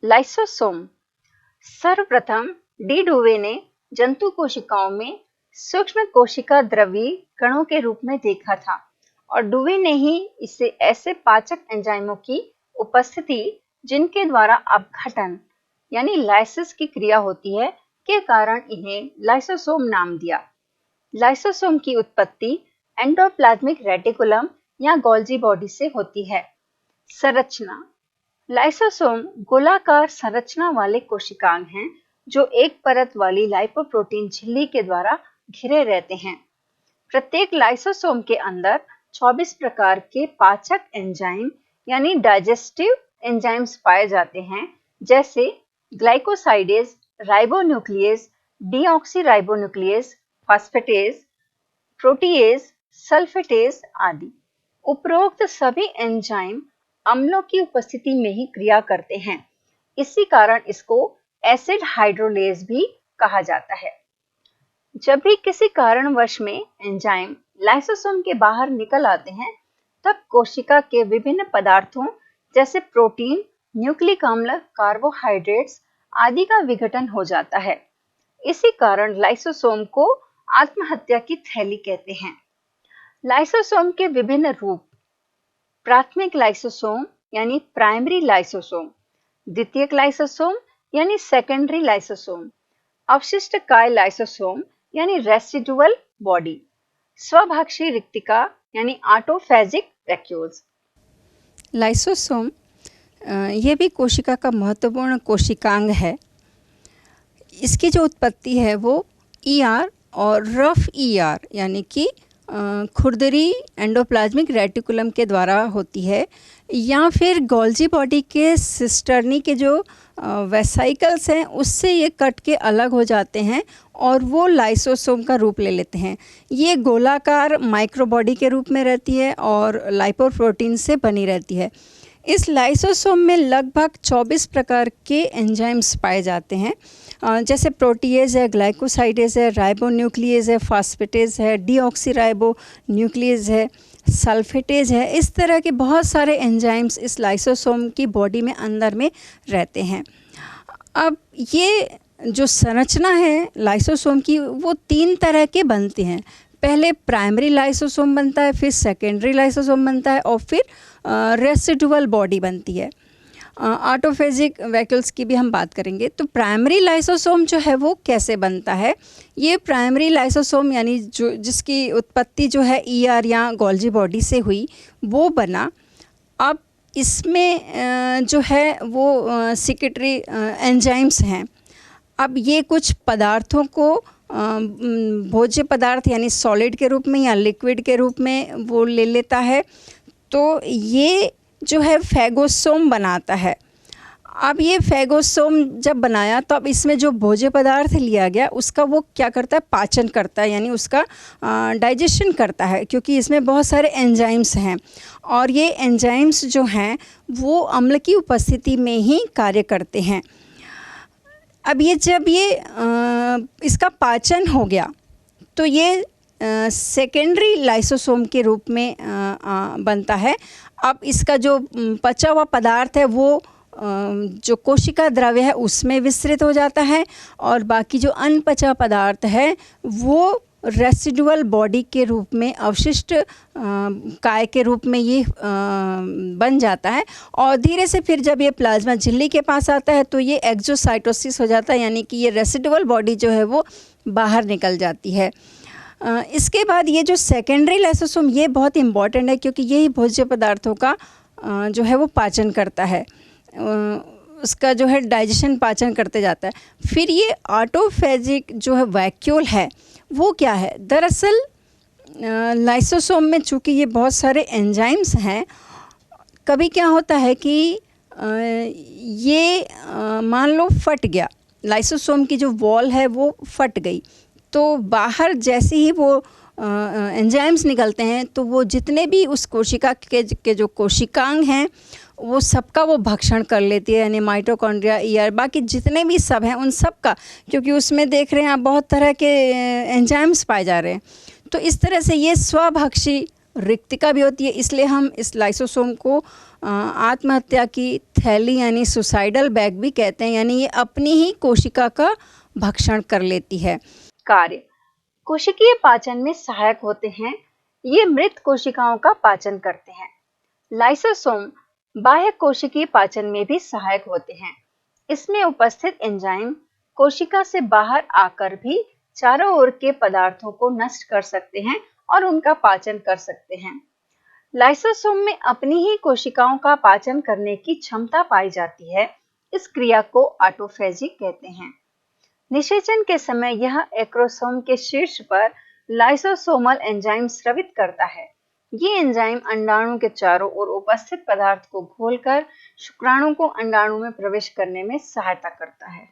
Lysosome. सर्वप्रथम D डुवे ने जंतु कोशिकाओं में सूक्ष्म कोशिका द्रव्य कणों के रूप में देखा था और डुवे ने ही इसे ऐसे पाचक एंजाइमों की उपस्थिति जिनके द्वारा अपघटन यानी लाइसिस की क्रिया होती है के कारण इन्हें लाइसोसोम नाम दिया। लाइसोसोम की उत्पत्ति एंडोप्लाज्मिक रेटिकुलम या गोल्जी बॉडी से होती है। संरचना। लाइसोसोम गोलाकार संरचना वाले कोशिकांग हैं जो एक परत वाली लाइपोप्रोटीन झिल्ली के द्वारा घिरे रहते हैं। प्रत्येक लाइसोसोम के अंदर 24 प्रकार के पाचक एंजाइम यानी डाइजेस्टिव एंजाइम्स पाए जाते हैं, जैसे ग्लाइकोसाइडेज, राइबोन्यूक्लियेज, डीऑक्सीराइबोन्यूक्लियेज, फॉस्फेटेज, प्रोटीएज, सल्फेटेज आदि। उपरोक्त सभी एंजाइम अम्लों की उपस्थिति में ही क्रिया करते हैं, इसी कारण इसको एसिड हाइड्रोलेज भी कहा जाता है। जब भी किसी कारणवश में एंजाइम लाइसोसोम के बाहर निकल आते हैं, तब कोशिका के विभिन्न पदार्थों जैसे प्रोटीन, न्यूक्लिक अम्ल, कार्बोहाइड्रेट्स आदि का विघटन हो जाता है। इसी कारण लाइसोसोम को आत्महत्या की थैली कहते हैं। लाइसोसोम के विभिन्न रूप। प्राथमिक लाइसोसोम यानी प्राइमरी लाइसोसोम, द्वितीयक लाइसोसोम यानी सेकेंडरी लाइसोसोम, अवशिष्ट काय लाइसोसोम यानी रेसिडुअल बॉडी, स्वभाक्षी रिक्तिका यानी ऑटोफेजिक वैक्यूल्स। लाइसोसोम ये भी कोशिका का महत्वपूर्ण कोशिकांग है। इसकी जो उत्पत्ति है वो ईआर और रफ ईआर यानी कि खुरदरी एंडोप्लाज्मिक रेटिकुलम के द्वारा होती है, या फिर गोल्जी बॉडी के सिस्टर्नी के जो वेसाइकल्स हैं उससे ये कट के अलग हो जाते हैं और वो लाइसोसोम का रूप ले लेते हैं। ये गोलाकार माइक्रोबॉडी के रूप में रहती है और लाइपोप्रोटीन से बनी रहती है। इस लाइसोसोम में लगभग 24 प्रकार के एंजाइम्स पाए जाते हैं, जैसे प्रोटीएज है, ग्लाइकोसाइडेज है, राइबोन्यूक्लियेज है, फॉस्फेटेज है, डीऑक्सीराइबोन्यूक्लियेज है, सल्फेटेज है। इस तरह के बहुत सारे एंजाइम्स इस लाइसोसोम की बॉडी में अंदर में रहते हैं। अब ये जो संरचना है लाइसोसोम की वो 3 तरह के बनते हैं। पहले प्राइमरी लाइसोसोम बनता है, फिर सेकेंडरी लाइसोसोम बनता है और फिर रेसिडुअल बॉडी बनती है। ऑटोफेजिक वैक्यूल्स की भी हम बात करेंगे। तो प्राइमरी लाइसोसोम जो है वो कैसे बनता है? ये प्राइमरी लाइसोसोम यानी जो जिसकी उत्पत्ति जो है ईआर या गोल्जी बॉडी से हुई वो बना। अब इसमें जो है वो सिक्रेटरी एंजाइम्स हैं। अब ये कुछ पदार्थों को भोज्य पदार्थ यानी सॉलिड के रूप में या लिक्विड के रूप में वो ले लेता है, तो ये जो है फेगोसोम बनाता है। अब ये फेगोसोम जब बनाया तो अब इसमें जो भोज्य पदार्थ लिया गया उसका वो क्या करता है, पाचन करता है, यानी उसका डाइजेशन करता है, क्योंकि इसमें बहुत सारे एंजाइम्स हैं और ये एंजाइम्स जो हैं वो अम्ल की उपस्थिति में ही कार्य करते हैं। अब ये जब ये इसका पाचन हो गया तो ये सेकेंडरी लाइसोसोम के रूप में बनता है। अब इसका जो पचा हुआ पदार्थ है वो जो कोशिका द्रव्य है उसमें विस्तृत हो जाता है और बाकी जो अनपचा पदार्थ है वो रेसिडुअल बॉडी के रूप में, अवशिष्ट काय के रूप में ये बन जाता है। और धीरे से फिर जब ये प्लाज्मा झिल्ली के पास आता है तो ये एक्सोसाइटोसिस हो जाता है, यानी कि ये रेसिडुअल बॉडी जो है वो बाहर निकल जाती है। इसके बाद ये जो सेकेंडरी लाइसोसोम ये बहुत इम्पॉर्टेंट है, क्योंकि यही भोज्य पदार्थों का जो है वो पाचन करता है, उसका जो है डाइजेशन पाचन करते जाता है। फिर ये ऑटोफेजिक जो है वैक्यूल है वो क्या है? दरअसल लाइसोसोम में चूँकि ये बहुत सारे एंजाइम्स हैं, कभी क्या होता है कि ये मान लो फट गया, लाइसोसोम की जो वॉल है वो फट गई, तो बाहर जैसे ही वो एंजाइम्स निकलते हैं तो वो जितने भी उस कोशिका के जो कोशिकांग हैं वो सबका वो भक्षण कर लेती है, यानी माइटोकॉन्ड्रिया, ईआर, बाकी जितने भी सब हैं उन सब का, क्योंकि उसमें देख रहे हैं आप बहुत तरह के एंजाइम्स पाए जा रहे हैं। तो इस तरह से ये स्वभक्षी रिक्तिका भी होती है, इसलिए हम इस लाइसोसोम को आत्महत्या की थैली यानी सुसाइडल बैग भी कहते हैं, यानी ये अपनी ही कोशिका का भक्षण कर लेती है। कार्य कोशिकीय पाचन में सहायक होते हैं। ये मृत कोशिकाओं का पाचन करते हैं। लाइसोसोम बाह्य कोशिकीय पाचन में भी सहायक होते हैं। इसमें उपस्थित एंजाइम कोशिका से बाहर आकर भी चारों ओर के पदार्थों को नष्ट कर सकते हैं और उनका पाचन कर सकते हैं। लाइसोसोम में अपनी ही कोशिकाओं का पाचन करने की क्षमता पाई जाती है। इस क्रिया को ऑटोफेजी कहते हैं। निषेचन के समय यह एक्रोसोम के शीर्ष पर लाइसोसोमल एंजाइम स्रावित करता है। ये एंजाइम अंडाणु के चारों ओर उपस्थित पदार्थ को घोलकर शुक्राणु को अंडाणु में प्रवेश करने में सहायता करता है।